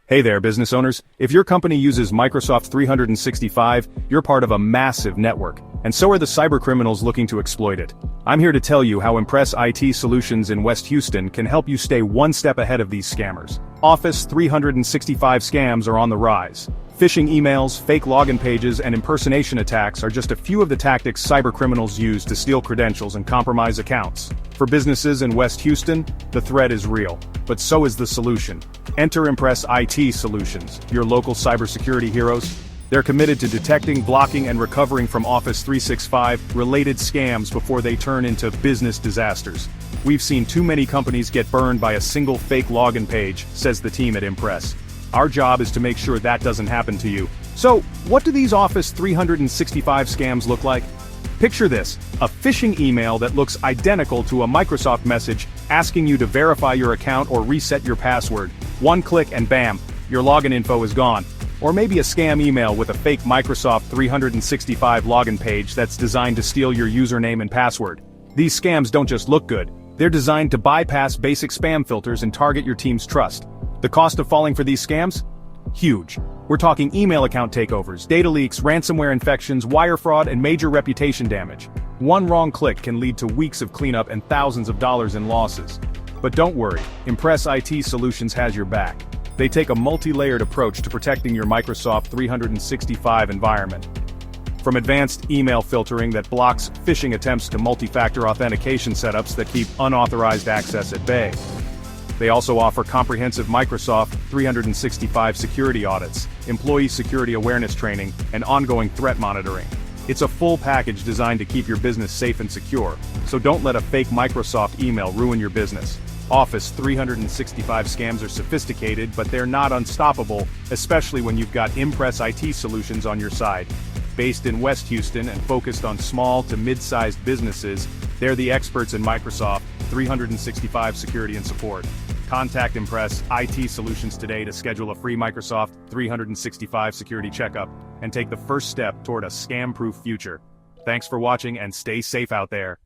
Hey there, business owners. If your company uses Microsoft 365, you're part of a massive network, and so are the cybercriminals looking to exploit it. I'm here to tell you how Impress IT Solutions in West Houston can help you stay one step ahead of these scammers. Office 365 scams are on the rise. Phishing emails, fake login pages, and impersonation attacks are just a few of the tactics cybercriminals use to steal credentials and compromise accounts. For businesses in West Houston, the threat is real, but so is the solution. Enter Impress IT Solutions, your local cybersecurity heroes. They're committed to detecting, blocking, and recovering from Office 365-related scams before they turn into business disasters. We've seen too many companies get burned by a single fake login page, says the team at Impress. Our job is to make sure that doesn't happen to you. So, what do these Office 365 scams look like? Picture this, a phishing email that looks identical to a Microsoft message asking you to verify your account or reset your password. One click and bam, your login info is gone. Or maybe a scam email with a fake Microsoft 365 login page that's designed to steal your username and password. These scams don't just look good, they're designed to bypass basic spam filters and target your team's trust. The cost of falling for these scams? Huge. We're talking email account takeovers, data leaks, ransomware infections, wire fraud, and major reputation damage. One wrong click can lead to weeks of cleanup and thousands of dollars in losses. But don't worry, Impress IT Solutions has your back. They take a multi-layered approach to protecting your Microsoft 365 environment. From advanced email filtering that blocks phishing attempts to multi-factor authentication setups that keep unauthorized access at bay. They also offer comprehensive Microsoft 365 security audits, employee security awareness training, and ongoing threat monitoring. It's a full package designed to keep your business safe and secure, so don't let a fake Microsoft email ruin your business. Office 365 scams are sophisticated, but they're not unstoppable, especially when you've got Impress IT Solutions on your side. Based in West Houston and focused on small to mid-sized businesses, they're the experts in Microsoft 365 security and support. Contact Impress IT Solutions today to schedule a free Microsoft 365 security checkup and take the first step toward a scam-proof future. Thanks for watching and stay safe out there.